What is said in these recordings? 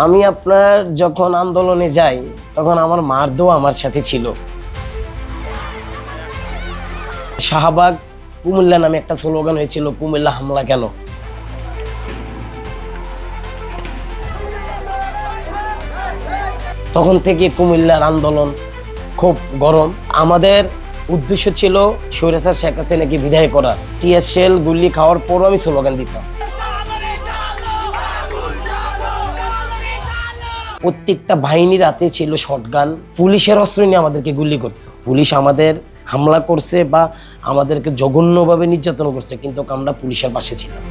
আমি আপনার যখন আন্দোলনে যাই তখন আমার মারদও আমার সাথে ছিল। শাহবাগ কুমিল্লা নামে একটা স্লোগান হয়েছিল, কুমিল্লা হামলা কেন। তখন থেকে কুমিল্লার আন্দোলন খুব গরম। আমাদের উদ্দেশ্য ছিল স্বৈরাচার শেখ হাসিনাকে বিদায় করা। টিয়ার শেল গুলি খাওয়ার পরও আমি স্লোগান দিতাম। প্রত্যেকটা বাহিনীর হাতে ছিল শটগান, পুলিশের অস্ত্র নিয়ে আমাদেরকে গুলি করত। পুলিশ আমাদের হামলা করছে বা আমাদেরকে জঘন্যভাবে নির্যাতন করছে, কিন্তু আমরা পুলিশের পাশে ছিলাম।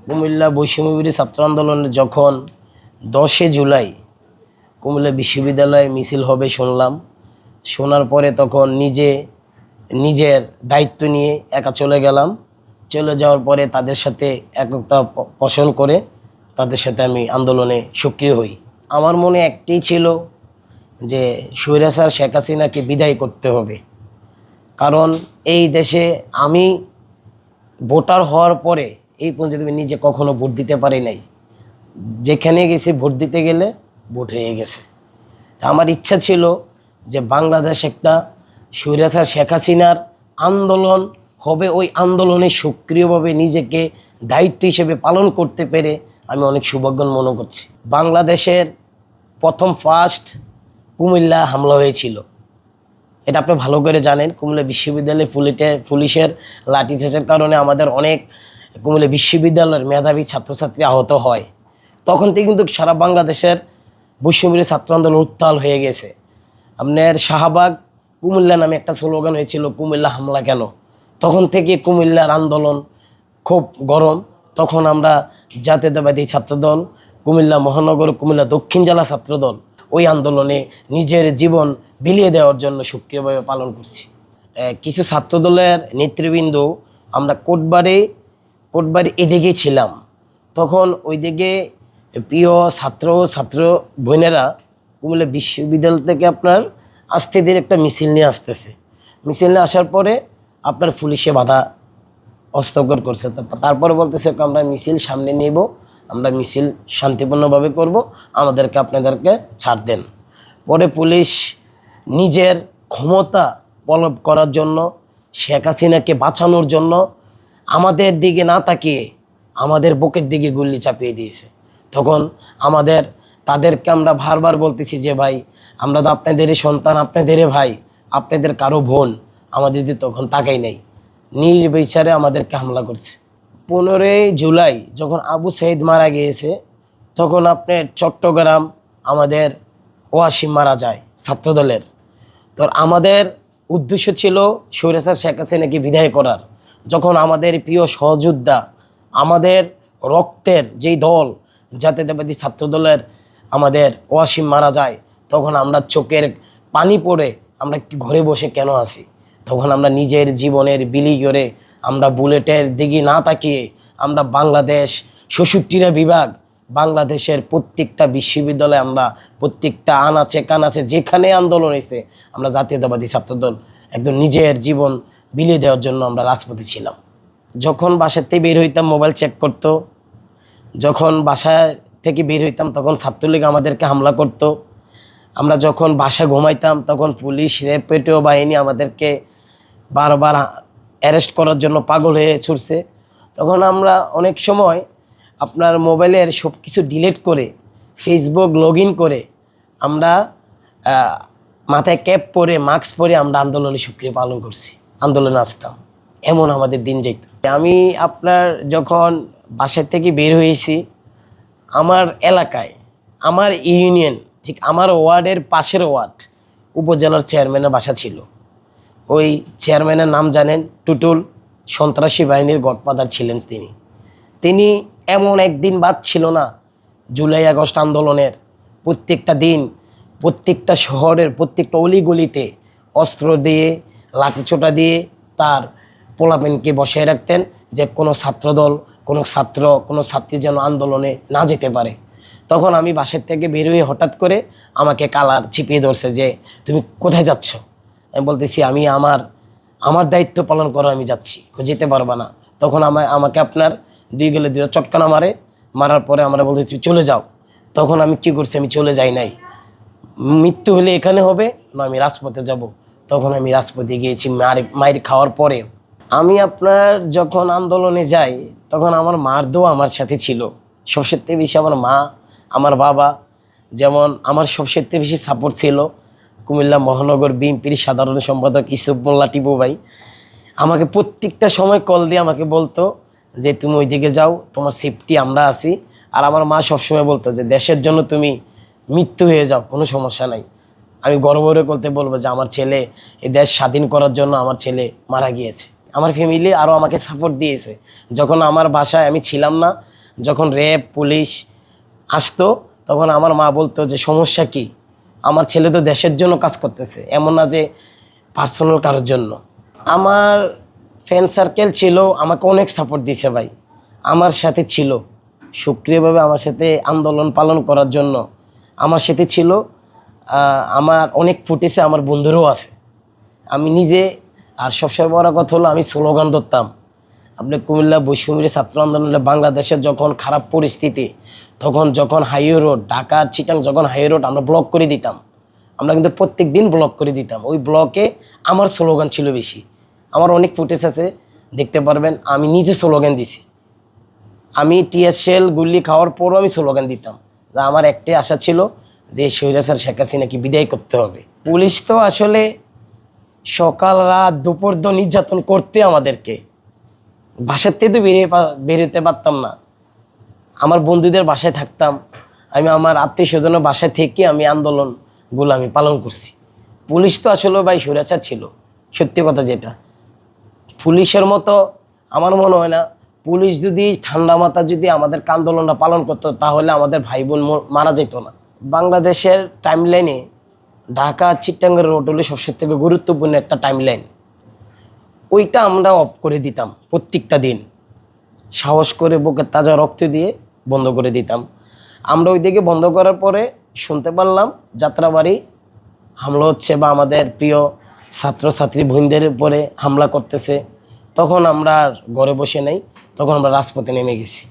কুমিল্লা বৈষম্যবিরোধী ছাত্র আন্দোলনের যখন 10 জুলাই কুমিল্লা বিশ্ববিদ্যালয়ে মিছিল হবে শুনলাম, শোনার পরে তখন নিজের দায়িত্ব নিয়ে একা চলে গেলাম। চলে যাওয়ার পরে তাদের সাথে একতা পোষণ করে তাদের সাথে আমি আন্দোলনে সক্রিয় হই। আমার মনে একটাই ছিল যে স্বৈরাচার শেখ হাসিনাকে বিদায় করতে হবে। কারণ এই দেশে আমি ভোটার হওয়ার পরে এই পর্যন্ত আমি নিজে কখনো ভোট দিতে পারি নাই। যেখানে গেছি ভোট দিতে গেলে ভোট হয়ে গেছে। তা আমার ইচ্ছা ছিল যে বাংলাদেশ একটা স্বৈরাচার শেখ হাসিনার আন্দোলন হবে, ওই আন্দোলনে সক্রিয়ভাবে নিজেকে দায়িত্ব হিসেবে পালন করতে পেরে আমি অনেক সৌভাগ্য মনে করছি। বাংলাদেশের ফার্স্ট কুমিল্লা হামলা হয়েছিল, এটা আপনি ভালো করে জানেন। কুমিল্লা বিশ্ববিদ্যালয়ে পুলিশের লাঠিচার্জের কারণে আমাদের অনেক কুমিল্লা বিশ্ববিদ্যালয়ের মেধাবী ছাত্রছাত্রী আহত হয়। তখন থেকে কিন্তু সারা বাংলাদেশের বৈষম্যবিরোধী ছাত্র আন্দোলন উত্তাল হয়ে গেছে। আপনার শাহবাগ কুমিল্লা নামে একটা স্লোগান হয়েছিল, কুমিল্লা হামলা কেন। তখন থেকে কুমিল্লার আন্দোলন খুব গরম। তখন আমরা জাতীয়তাবাদী ছাত্রদল, কুমিল্লা মহানগর, কুমিল্লা দক্ষিণ জেলা ছাত্রদল ওই আন্দোলনে নিজের জীবন বিলিয়ে দেওয়ার জন্য সক্রিয়ভাবে পালন করছি। কিছু ছাত্রদলের নেতৃবৃন্দ আমরা কোটবাড়ি এদিকে ছিলাম। তখন ওই দিকে প্রিয় ছাত্র বোনেরা কুমিল্লা বিশ্ববিদ্যালয় থেকে আপনার আস্তেদের একটা মিছিল নিয়ে আসতেছে। মিছিল নিয়ে আসার পরে আপনার পুলিশে বাধা হস্তক্ষেপ করছে। তারপরে বলতেছে আমরা মিছিল সামনে নেব, আমরা মিছিল শান্তিপূর্ণভাবে করব, আপনাদেরকে ছাড় দেন। পরে পুলিশ নিজের ক্ষমতা প্রয়োগ করার জন্য, শেখ হাসিনাকে বাঁচানোর জন্য আমাদের দিকে না তাকিয়ে আমাদের বুকের দিকে গুলি চাপিয়ে দিয়েছে। তখন তাদেরকে আমরা বারবার বলতেছি যে ভাই, আমরা তো আপনাদেরই সন্তান, আপনাদেরই ভাই, আপনাদের কারো বোন, আমাদের দিকে তখন তাকাই নাই, নির্বিচারে আমাদেরকে হামলা করছে। 15 জুলাই যখন আবু সাইদ মারা গিয়েছে, তখন আপনার চট্টগ্রাম আমাদের ওয়াসিম মারা যায় ছাত্রদলের। তো আমাদের উদ্দেশ্য ছিল স্বৈরাচার শেখ হাসিনাকে বিদায় করার। যখন আমাদের প্রিয় সহযোদ্ধা, আমাদের রক্তের যেই দল জাতীয়তাবাদী ছাত্রদলের আমাদের ওয়াসিম মারা যায়, তখন আমরা চোখের পানি পড়ে আমরা ঘরে বসে কেন আছি। তখন আমরা নিজের জীবনের বিলি করে আমরা বুলেটের দিকে না তাকিয়ে আমরা বাংলাদেশ 66টা বিভাগ, বাংলাদেশের প্রত্যেকটা বিশ্ববিদ্যালয়ে আমরা প্রত্যেকটা আনাচে কানাচে যেখানে আন্দোলন হয়েছে, আমরা জাতীয়তাবাদী ছাত্রদল একদম নিজের জীবন বিলিয়ে দেওয়ার জন্য আমরা রাজপথে ছিলাম। যখন বাসা থেকে বের হইতাম মোবাইল চেক করতো, যখন বাসা থেকে বের হইতাম তখন ছাত্রলীগ আমাদেরকে হামলা করতো। আমরা যখন বাসায় ঘুমাইতাম তখন পুলিশ, র্যাপিডো বাহিনী আমাদেরকে বারবার অ্যারেস্ট করার জন্য পাগল হয়ে ছুটছে। তখন আমরা অনেক সময় আপনার মোবাইলের সব কিছু ডিলিট করে ফেসবুক লগ ইন করে আমরা মাথায় ক্যাপ পরে মাস্ক পরে আমরা আন্দোলনে সক্রিয় পালন করছি, আন্দোলনে আসতাম। এমন আমাদের দিন যেত। আমি আপনার যখন বাসার থেকে বের হয়েছি, আমার এলাকায়, আমার ইউনিয়ন, ঠিক আমার ওয়ার্ডের পাশের ওয়ার্ড উপজেলার চেয়ারম্যানের বাসা ছিল। ওই চেয়ারম্যানের নাম জানেন, টুটুল, সন্ত্রাসী বাহিনীর গডফাদার ছিলেন তিনি। এমন একদিন বাদ ছিল না জুলাই আগস্ট আন্দোলনের। প্রত্যেকটা দিন প্রত্যেকটা শহরের প্রত্যেকটা অলিগলিতে অস্ত্র দিয়ে, লাঠিছোটা দিয়ে তার পোলাপেনকে বসায় রাখতেন, যে কোনো ছাত্রদল, কোনো ছাত্রী যেন আন্দোলনে না যেতে পারে। তখন আমি বাসার থেকে বের হয়ে হঠাৎ করে আমাকে কালার চিপিয়ে ধরছে যে তুমি কোথায় যাচ্ছ। আমি বলতেছি আমি আমার দায়িত্ব পালন করো, আমি যাচ্ছি, যেতে পারবা না। তখন আমাকে আপনার দুই চটকানা মারার পরে আমরা বলতে তুই চলে যাও। তখন আমি কি করছি, আমি চলে যাই নাই। মৃত্যু হলে এখানে হবে না আমি রাজপথে যাব। তখন আমি রাজপথে গিয়েছি মায়ের খাওয়ার পরেও। আমি আপনার যখন আন্দোলনে যাই তখন আমার মার দোয়া আমার সাথে ছিল। সবচেয়ে বেশি আমার মা, আমার বাবা, যেমন আমার সবচেয়ে বেশি সাপোর্ট ছিল কুমিল্লা মহানগর বিএনপির সাধারণ সম্পাদক ইউসুফ মোল্লা টিপু ভাই। আমাকে প্রত্যেকটা সময় কল দিয়ে আমাকে বলতো যে তুমি ওইদিকে যাও, তোমার সেফটি আমরা আছি। আর আমার মা সবসময় বলতো যে দেশের জন্য তুমি মৃত্যু হয়ে যাও, কোনো সমস্যা নাই। আমি গর্ব করে বলতে বলবো যে আমার ছেলে এই দেশ স্বাধীন করার জন্য আমার ছেলে মারা গিয়েছে। আমার ফ্যামিলি আরও আমাকে সাপোর্ট দিয়েছে। যখন আমার বাসায় আমি ছিলাম না, যখন র্যাব পুলিশ আসতো তখন আমার মা বলতো যে সমস্যা কি, আমার ছেলে তো দেশের জন্য কাজ করতেছে, এমন না যে পার্সোনাল কারোর জন্য। আমার ফ্রেন্ড সার্কেল ছিল, আমাকে অনেক সাপোর্ট দিয়েছে ভাই, আমার সাথে ছিল সক্রিয়ভাবে আমার সাথে আন্দোলন পালন করার জন্য আমার সাথে ছিল। আমার অনেক ফুটেছে, আমার বন্ধুরাও আছে, আমি নিজে। আর সবসময় বড় কথা হলো আমি স্লোগান ধরতাম। আপনি কুমিল্লা বৈষম্যবিরোধী ছাত্র আন্দোলনে বাংলাদেশের যখন খারাপ পরিস্থিতি, যখন হাইওয়ে রোড ঢাকা চিটাং যখন হাইওয়ে রোড আমরা ব্লক করে দিতাম, আমরা কিন্তু প্রত্যেক দিন ব্লক করে দিতাম। ওই ব্লকে আমার স্লোগান ছিল বেশি। আমার অনেক ফুটেজ আছে, দেখতে পারবেন, আমি নিজে স্লোগান দিছি। আমি টিএসএল গুল্লি খাওয়ার পরও আমি স্লোগান দিতাম। আমার একটাই আশা ছিল যে স্বৈরাচার শেখ হাসিনাকে বিদায় করতে হবে। পুলিশ তো আসলে সকাল রাত দুপুর তো নির্যাতন করতে আমাদেরকে, বাসার থেকে তো বেরোতে পারতাম না। আমার বন্ধুদের বাসায় থাকতাম, আমি আমার আত্মীয় স্বজনের বাসায় থেকে আমি আন্দোলনগুলো আমি পালন করছি। পুলিশ তো আসলে ভাই স্বৈরাচার ছিল, সত্যি কথা যেটা। পুলিশের মতো আমার মনে হয় না, পুলিশ যদি ঠান্ডা মাথা যদি আমাদের আন্দোলনটা পালন করতো তাহলে আমাদের ভাই বোন মারা যেত না। বাংলাদেশের টাইমলাইনে ঢাকা চিটাঙ্গের রোড হলে সবচেয়ে থেকে গুরুত্বপূর্ণ একটা টাইমলাইন। ওইটা আমরা অফ করে দিতাম প্রত্যেকটা দিন, সাহস করে বুকের তাজা রক্ত দিয়ে বন্ধ করে দিতাম। আমরা ওই দিকে বন্ধ করার পরে শুনতে পারলাম যাত্রাবাড়ি হামলা হচ্ছে বা আমাদের প্রিয় ছাত্রছাত্রী বোনদের উপরে হামলা করতেছে। তখন আমরা আর ঘরে বসে নেই, তখন আমরা রাজপথে নেমে গেছি।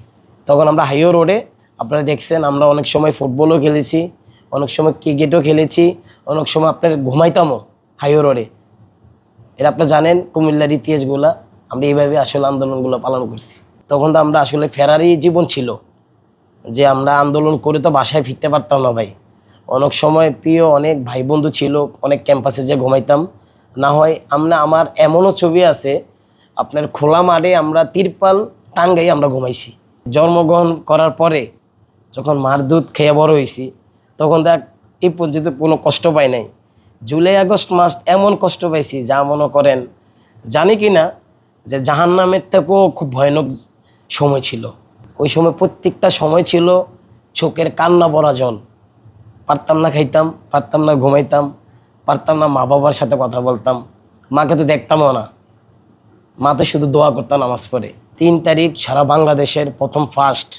তখন আমরা হাইওয়ে রোডে, আপনারা দেখছেন, আমরা অনেক সময় ফুটবলও খেলেছি, অনেক সময় ক্রিকেটও খেলেছি, অনেক সময় আপনার ঘুমাইতামও হাইওয়ে রোডে। এটা আপনারা জানেন কুমিল্লার ইতিহাসগুলা। আমরা এইভাবে আসলে আন্দোলনগুলো পালন করছি। তখন তো আমরা আসলে ফেরারি জীবন ছিল, যে আমরা আন্দোলন করে তো বাসায় ফিরতে পারতাম না ভাই। অনেক সময় প্রিয় অনেক ভাই বন্ধু ছিল, অনেক ক্যাম্পাসে যে ঘুমাইতাম। না হয় আমার এমনও ছবি আছে, আপনার খোলা মাঠে আমরা তিরপাল টাঙ্গাই আমরা ঘুমাইছি। জন্মগ্রহণ করার পরে যখন মার দুধ খেয়ে বড় হয়েছি তখন দেখ এই পর্যন্ত কোনো কষ্ট পাই নাই। জুলাই আগস্ট মাস এমন কষ্ট পাইছি যা মনে করেন, জানি কি না, যে জাহান্নামের থেকেও খুব ভয়ানক সময় ছিল। ওই সময় প্রত্যেকটা সময় ছিল চোখের কান্না ভরা জল। পারতাম না খাইতাম, পারতাম না ঘুমাইতাম, পারতাম না মা বাবার সাথে কথা বলতাম, মাকে তো দেখতামও না, মা তো শুধু দোয়া করতাম নামাজ পড়ে। 3 তারিখ সারা বাংলাদেশের প্রথম ফার্স্ট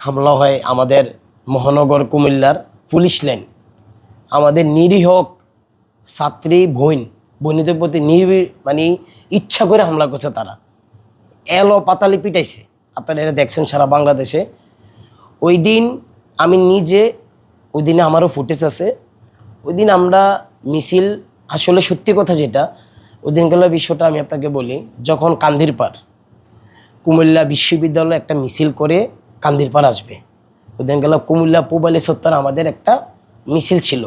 হামলা হয় আমাদের মহানগর কুমিল্লার পুলিশ লাইন। আমাদের নিরীহ ছাত্রী বোনদের প্রতি ইচ্ছা করে হামলা করছে তারা, এলো পাতালি পিটাইছে। আপনারা এটা দেখছেন সারা বাংলাদেশে। ওই দিন আমি নিজে, ওই দিনে আমারও ফুটেজ আছে। ওই দিন আমরা মিছিল, আসলে সত্যি কথা যেটা, ওই দিনকার বিষয়টা আমি আপনাকে বলি। যখন কান্দিরপাড় কুমিল্লা বিশ্ববিদ্যালয়ে একটা মিছিল করে কান্দিরপাড় আসবে, ওই দিনকার কুমিল্লা পুবালি সত্তর আমাদের একটা মিছিল ছিল।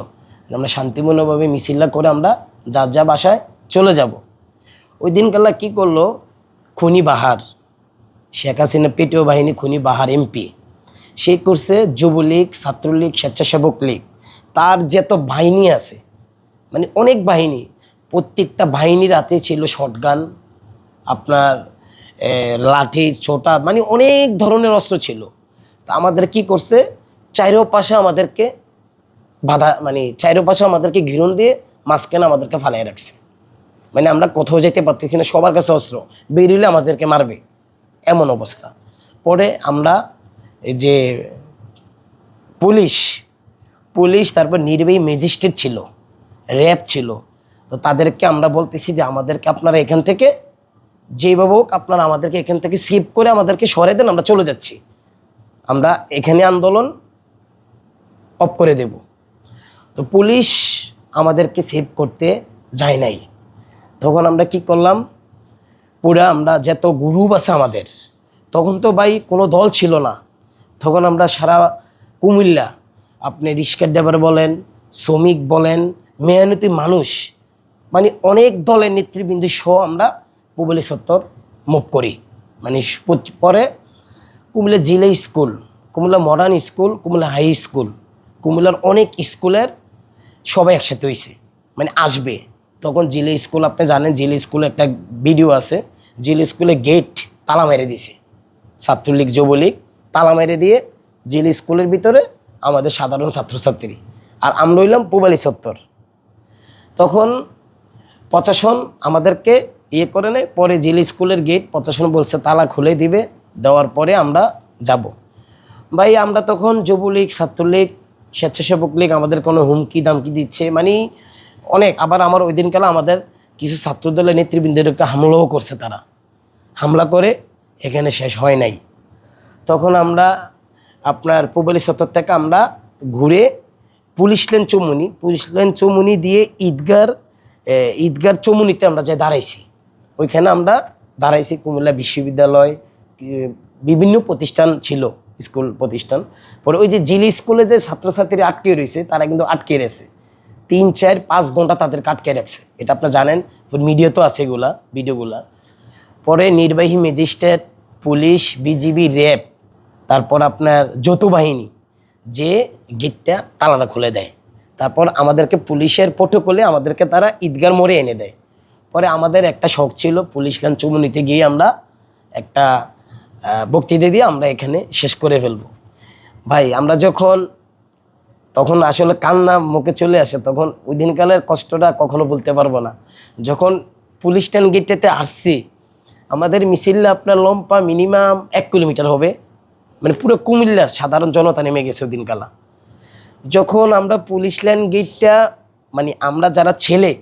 আমরা শান্তিপূর্ণভাবে মিছিলটা করে আমরা যার যা বাসায় চলে যাব। ওই দিনকাল্লা কী করলো, খুনি বাহার, শেখ হাসিনা পেটীয় বাহিনী খুনি বাহার এমপি, সে করছে যুবলীগ, ছাত্রলীগ, স্বেচ্ছাসেবক লীগ, তার যত বাহিনী আছে, অনেক বাহিনী, প্রত্যেকটা বাহিনীর হাতে ছিল শটগান, আপনার লাঠি, ছোটা, অনেক ধরনের অস্ত্র ছিল। তা আমাদের কি করছে, চারোপাশে আমাদেরকে বাধা, চারোপাশে আমাদেরকে ঘিরণ দিয়ে মাঝখানে আমাদেরকে ফালিয়ে রাখছে। আমরা কোথাও যেতে পারতেছি না, সবার কাছে অস্ত্র, বেরিয়ে আমাদেরকে মারবে, এমন অবস্থা। পরে আমরা এই যে পুলিশ পুলিশ তারপর নির্বাহী ম্যাজিস্ট্রেট ছিল, র্যাব ছিল। তো তাদেরকে আমরা বলতেছি যে আমাদেরকে আপনারা এখান থেকে যেভাবে হোক আপনারা আমাদেরকে এখান থেকে সেভ করে আমাদেরকে সরে দেন, আমরা চলে যাচ্ছি, আমরা এখানে আন্দোলন অফ করে দেব। তো পুলিশ আমাদেরকে সেভ করতে যায় নাই। তখন আমরা কি করলাম, পুরা আমরা যত গ্রুপ আছে আমাদের, তখন তো ভাই কোনো দল ছিল না। তখন আমরা সারা কুমিল্লা, আপনি রিক্সার ড্রাইভার বলেন, শ্রমিক বলেন, মেহনতি মানুষ, মানে অনেক দলের নেতৃবৃন্দ সহ আমরা পুবলি চত্বর মুভ করি। মানে পরে Comilla Zilla school, Comilla modern school, Comilla high school, কুমিল্লার অনেক স্কুলের সবাই একসাথে হয়েছে, মানে আসবে। তখন জিলা স্কুল, আপনি জানেন জিলা স্কুলে একটা ভিডিও আছে, জিলা স্কুলে গেট তালা মেরে দিছে ছাত্রলীগ যুবলীগ, তালা মেরে দিয়ে জিলা স্কুলের ভিতরে আমাদের সাধারণ ছাত্রছাত্রী, আর আমরা হইলাম পুবালি চত্বর। তখন প্রশাসন আমাদেরকে ইয়ে করে নেয়। পরে জিলা স্কুলের গেট প্রশাসন বলছে তালা খুলে দিবে, দেওয়ার পরে আমরা যাব। ভাই আমরা তখন যুবলীগ, ছাত্রলীগ, স্বেচ্ছাসেবক লীগ আমাদের কোনো হুমকি দামকি দিচ্ছে, মানে অনেক। আবার আমার ওই দিনকালে আমাদের কিছু ছাত্রদলের নেতৃবৃন্দদেরকে হামলাও করছে, তারা হামলা করে, এখানে শেষ হয় নাই। তখন আমরা আপনার পুবালি চত্বর থেকে আমরা ঘুরে পুলিশ লাইন চৌমুনি দিয়ে ঈদগার চৌমুনিতে আমরা যাই দাঁড়াইছি। ওইখানে আমরা দাঁড়াইছি, কুমিল্লা বিশ্ববিদ্যালয়, বিভিন্ন প্রতিষ্ঠান ছিল, স্কুল প্রতিষ্ঠান। পরে ওই যে জিলি স্কুলে যে ছাত্রছাত্রী আটকে রয়েছে, তারা কিন্তু আটকে রয়েছে 3-4-5 ঘন্টা তাদেরকে আটকে রাখছে, এটা আপনারা জানেন, মিডিয়া তো আছে এগুলা ভিডিওগুলা। পরে নির্বাহী ম্যাজিস্ট্রেট, পুলিশ, বিজিবি, র্যাব, তারপর আপনার যৌথ বাহিনী যে গেটটা তালাটা খুলে দেয়। তারপর আমাদেরকে পুলিশের প্রটোকলে আমাদেরকে তারা ঈদগার মোড়ে এনে দেয়। পরে আমাদের একটা শখ ছিল, পুলিশ লাইন চৌমুনিতে গিয়ে আমরা একটা বক্তৃতা দিয়ে আমরা এখানে শেষ করে ফেলবো। ভাই আমরা তখন আসলে কান্না মুখে চলে আসে, তখন ওই দিনকালের কষ্টটা কখনো বলতে পারবো না। যখন পুলিশ স্ট্যান্ড গেটটাতে আসছি, আমাদের মিছিলটা আপনার লম্বা মিনিমাম 1 কিলোমিটার হবে, মানে পুরো কুমিল্লার সাধারণ জনতা নেমে গেছে ওই দিনকালা। যখন আমরা পুলিশ লাইন গেটটা, মানে আমরা যারা ছেলে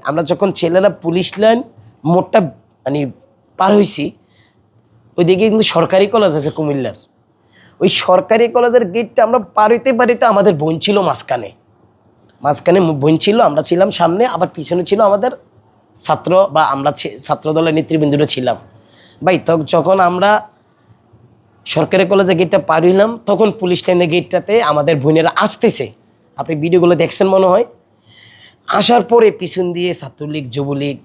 আমরা যখন ছেলেরা পুলিশ লাইন মোড়টা মানে পার হয়েছি, ওইদিকে কিন্তু সরকারি কলেজ আছে কুমিল্লার, ওই সরকারি কলেজের গেটটা আমরা পার হইতে আমাদের বোন ছিল মাঝখানে বোন ছিল, আমরা ছিলাম সামনে, আবার পিছনে ছিল আমাদের ছাত্র বা আমরা ছাত্র দলের নেতৃবৃন্দরা ছিলাম। ভাই যখন আমরা সরকারি কলেজের গেটটা পার হইলাম, তখন পুলিশ লাইনের গেটটাতে আমাদের বোনেরা আসতেছে, আপনি ভিডিওগুলো দেখছেন মনে হয়। আসার পরে পিছন দিয়ে ছাত্রলীগ, যুবলীগ,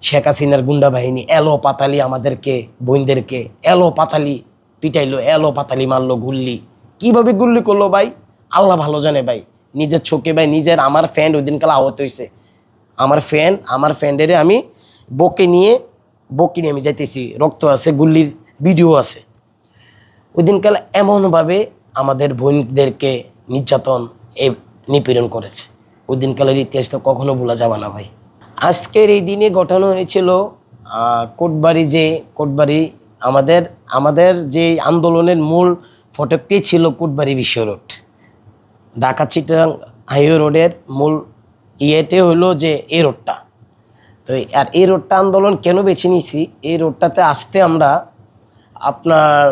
শেখ হাসিনার গুন্ডা বাহিনী এলো পাতালি আমাদেরকে, বোনদেরকে এলো পাতালি পিটাইলো, এলো পাতালি মারলো, গুল্লি কিভাবে গুল্লি করলো ভাই আল্লাহ ভালো জানে ভাই। নিজের চোখে ভাই, আমার ফ্রেন্ড ওই দিনকাল আহত হয়েছে, আমার ফ্রেন্ডেরে আমি বকে নিয়ে আমি যাইতেছি, রক্ত আছে, গুল্লির ভিডিও আছে। ওই দিনকাল এমনভাবে আমাদের বোনদেরকে নির্যাতন নিপীড়ন করেছে, ওই দিনকালের ইতিহাস তো কখনো ভোলা যাবে না ভাই। আজকের এই দিনে ঘটানো হয়েছিল কোটবাড়ি আমাদের যে আন্দোলনের মূল ফটকটি ছিল কোটবাড়ি বিশ্ব রোড, ঢাকা চিটাগাং হাইওয়ে রোডের মূল ইয়েতে হলো যে এই রোডটা। তো আর এই রোডটা আন্দোলন কেন বেছে নিয়েছি, এই রোডটাতে আসতে আমরা আপনার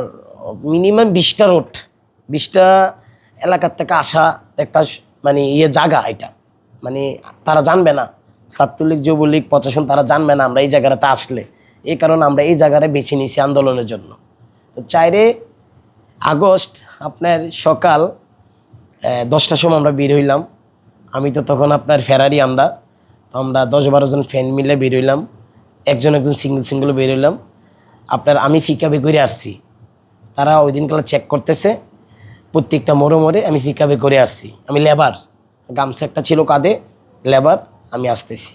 মিনিমাম 20টা এলাকার থেকে আসা একটা মানে জায়গা, এটা মানে তারা জানবে না, ছাত্রলীগ, যুবলীগ, প্রশাসন তারা জানবে না আমরা এই জায়গাটাতে আসলে, এই কারণে আমরা এই জায়গাটা বেছে নিয়েছি আন্দোলনের জন্য। তো 4 আগস্ট আপনার সকাল 10টার সময় আমরা বের হইলাম। আমি তো তখন আপনার ফেরারি, আমরা 10-12 জন ফ্যান মিলে বের হইলাম, একজন সিঙ্গেল বের হইলাম। আমি ফিকাবে করে আসছি, তারা ওই দিনকালে চেক করতেছে প্রত্যেকটা মোড়ে আমি ফিকাবে করে আসছি। আমি লেবার, গামছা একটা ছিল কাঁধে, লেবার, আমি আসতেছি।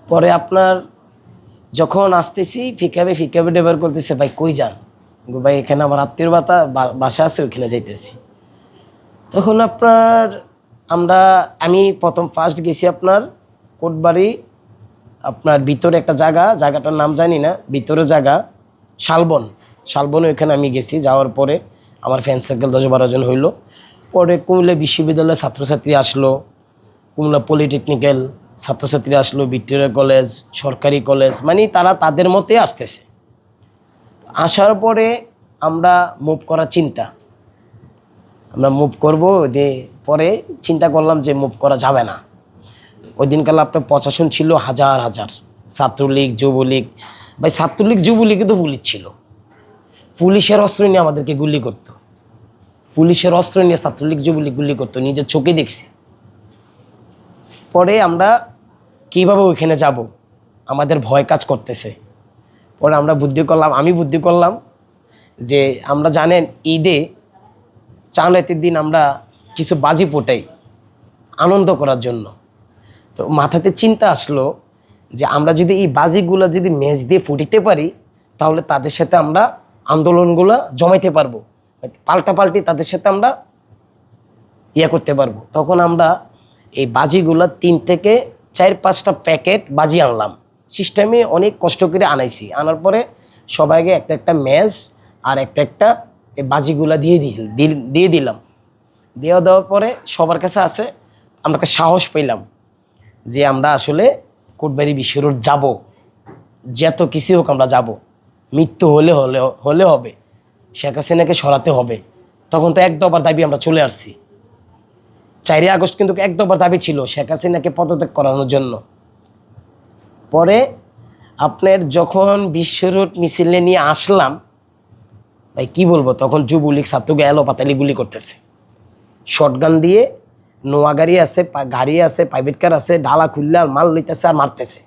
পরে আপনার যখন আসতেছি ফিকাবে ড্রাইভার করতেছে, ভাই কই যান? ভাই এখানে আমার আত্মীয় বাসা আছে, ওইখানে যাইতেছি। তখন আমি প্রথম ফার্স্ট গেছি আপনার কোটবাড়ি, আপনার ভিতরে একটা জায়গাটার নাম জানি না, ভিতরে জায়গা শালবন, ওইখানে আমি গেছি। যাওয়ার পরে আমার ফ্রেন্ড সার্কেল 10-12 জন হইলো। পরে কুমিল্লা বিশ্ববিদ্যালয়ের ছাত্রছাত্রী আসলো, কুমিল্লা পলিটেকনিক্যাল ছাত্রছাত্রী আসলো, ভিক্টোরিয়া কলেজ, সরকারি কলেজ, মানে তারা তাদের মতে আসতেছে। আসার পরে আমরা মুভ করার চিন্তা, আমরা মুভ করবো যে পরে চিন্তা করলাম যে মুভ করা যাবে না। ওই দিনকাল আপনার প্রশাসন ছিল হাজার হাজার, ছাত্রলীগ যুবলীগ, ভাই ছাত্রলীগ যুবলীগে তো পুলিশ ছিল, পুলিশের অস্ত্র নিয়ে আমাদেরকে গুলি করতো, পুলিশের অস্ত্র নিয়ে ছাত্রলীগ যুবলীগ গুলি করতো, নিজের চোখে দেখছি। পরে আমরা কীভাবে ওইখানে যাব, আমাদের ভয় কাজ করতেছে। পরে আমরা আমি বুদ্ধি করলাম যে আমরা জানেন ঈদে চাঁদ রাতের দিন আমরা কিছু বাজি পোটাই আনন্দ করার জন্য। তো মাথাতে চিন্তা আসলো যে আমরা যদি এই বাজিগুলো যদি ম্যাচ দিয়ে ফুটিতে পারি তাহলে তাদের সাথে আমরা আন্দোলনগুলো জমাইতে পারবো, পাল্টাপাল্টি তাদের সাথে আমরা করতে পারবো। তখন আমরা এই বাজিগুলো 3 থেকে 4-5টা প্যাকেট বাজি আনলাম, সিস্টেমে অনেক কষ্ট করে আনাইছি। আনার পরে সবাইকে একটা একটা ম্যাচ আর একটা এই বাজিগুলা দিয়ে দিলাম। দেওয়ার পরে সবার কাছে আছে, আমরা একটা সাহস পেলাম যে আমরা আসলে কোটবাড়ি বিশ্ব রোড যাবো, যত কিছু হোক আমরা যাব, মৃত্যু হলে হবে, শেখ হাসিনাকে সরাতে হবে। তখন তো 1 দফার দাবি আমরা চলে আসছি। 4 আগস্ট কিন্তু 1 দফার দাবি ছিল শেখ হাসিনাকে পদত্যাগ করানোর জন্য। পরে আপনার যখন বিশ্ব রোড মিছিলে নিয়ে আসলাম, ভাই কী বলবো, তখন যুবলীগ ছাত্রকে পাতালি গুলি করতেছে, শটগান দিয়ে, নোয়া গাড়ি আছে, গাড়ি আছে, প্রাইভেট কার আছে, ডালা খুললে আর মাল লইতেছে আর মারতেছে।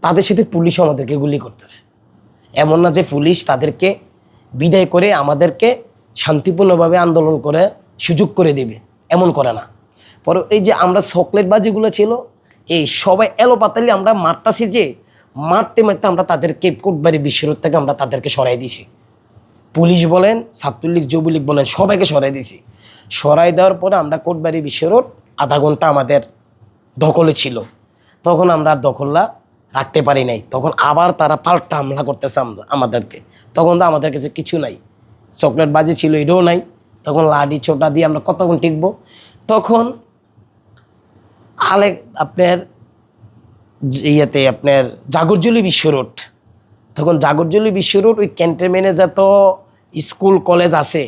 তাদের সাথে পুলিশ আমাদেরকে গুলি করতেছে। এমন না যে পুলিশ তাদেরকে বিদায় করে আমাদেরকে শান্তিপূর্ণভাবে আন্দোলন করে সুযোগ করে দেবে, এমন করে না। পরে এই যে আমরা চকলেট বাজিগুলো ছিল, এই সবাই পাতালি আমরা মারতাছি, যে মারতে মারতে আমরা তাদেরকে কোটবাড়ি বিশ্ব রোড থেকে আমরা তাদেরকে সরাই দিছি। পুলিশ বলেন, ছাত্রলীগ যুবলীগ বলেন, সবাইকে সরাই দিছি। সরাই দেওয়ার পরে আমরা কোটবাড়ি বিশ্ব রোড আধা ঘন্টা আমাদের দখলে ছিল। তখন আমরা আর দখলটা রাখতে পারি নাই, তখন আবার তারা পাল্টা হামলা করতেছে আমাদেরকে। তখন তো আমাদের কাছে কিছু নাই, চকলেট বাজি ছিল এটাও নাই, তখন লাঠি ছোটা দিয়ে আমরা কতক্ষণ টিকবো। তখন আপনার আপনার জাগরজলি বিশ্ব রোড, তখন জাগরজলি বিশ্ব রোড ওই ক্যান্টনমেন্টে যত স্কুল কলেজ আছে,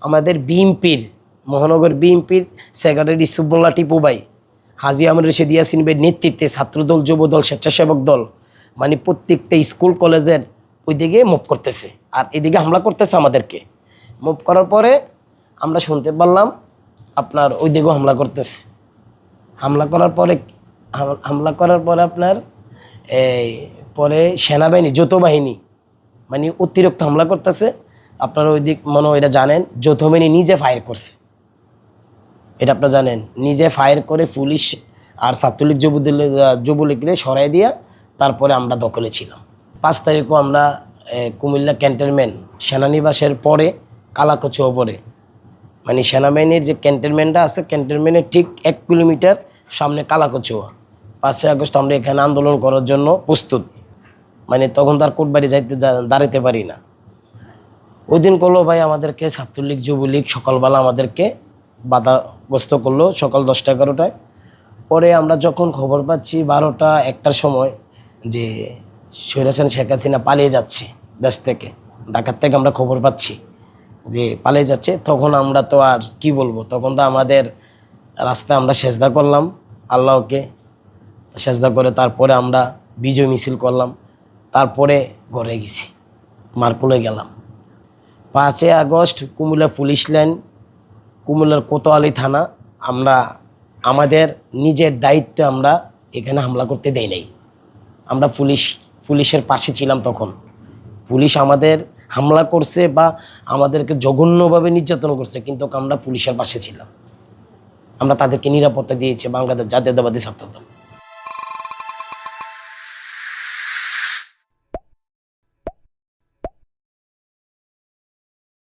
আমাদের বিএনপির মহানগর বিএনপির সেক্রেটারি সুবমোল্লা টিপু ভাই, হাজী আহমেদ রশিদ ইয়াসিন ভাইয়ের নেতৃত্বে ছাত্রদল, যুবদল, স্বেচ্ছাসেবক দল, মানে প্রত্যেকটা স্কুল কলেজের ওইদিকে মুভ করতেছে আর এদিকে হামলা করতেছে আমাদেরকে। মুভ করার পরে আমরা শুনতে পারলাম আপনার ওইদিকেও হামলা করতেছে। হামলা করার পরে আপনার পরে সেনাবাহিনী, যৌথ বাহিনী, মানে অতিরিক্ত হামলা করতেছে। আপনারা ওই দিক মনে হয় এটা জানেন, যৌথ বাহিনী নিজে ফায়ার করছে, এটা আপনারা জানেন, নিজে ফায়ার করে পুলিশ আর ছাত্রলীগ যুবলীগকে সরাই দিয়া তারপরে আমরা দখলে ছিলাম। 5 তারিখও আমরা কুমিল্লা ক্যান্টনমেন্ট সেনানিবাসের পরে কালাকচুয়া পরে, মানে সেনাবাহিনীর যে ক্যান্টনমেন্টটা আছে, ক্যান্টনমেন্টের ঠিক 1 কিলোমিটার সামনে কালাকচুয়া। 5 আগস্ট আমরা এখানে আন্দোলন করার জন্য প্রস্তুত, মানে তখন তার কোটবাড়ি দাঁড়াতে পারি না। ওই দিন করলো ভাই আমাদেরকে ছাত্রলীগ যুবলীগ সকালবেলা আমাদেরকে বাধাগ্রস্ত করলো, সকাল 10টা-11টায়। পরে আমরা যখন খবর পাচ্ছি 12টা-1টার সময় যে স্বৈরাচার শেখ হাসিনা পালিয়ে যাচ্ছে দেশ থেকে, ঢাকার থেকে আমরা খবর পাচ্ছি যে পালিয়ে যাচ্ছে, তখন আমরা তো আর কি বলবো, তখন তো আমাদের রাস্তায় আমরা সেজদা করলাম আল্লাহকে, সেজদা করে তারপরে আমরা বিজয় মিছিল করলাম, তারপরে ঘরে গেছি, মারকুলে গেলাম। 5 আগস্ট কুমিল্লা পুলিশ লাইন, কুমিল্লার কোতোয়ালি থানা, আমরা আমাদের নিজের দায়িত্বে আমরা এখানে হামলা করতে দেই নাই। আমরা পুলিশের পাশে ছিলাম। তখন পুলিশ আমাদের হামলা করছে বা আমাদেরকে জঘন্যভাবে নির্যাতন করছে, কিন্তু আমরা পুলিশের পাশে ছিলাম, আমরা তাদেরকে নিরাপত্তা দিয়েছি বাংলাদেশ জাতীয়তাবাদী ছাত্রদল।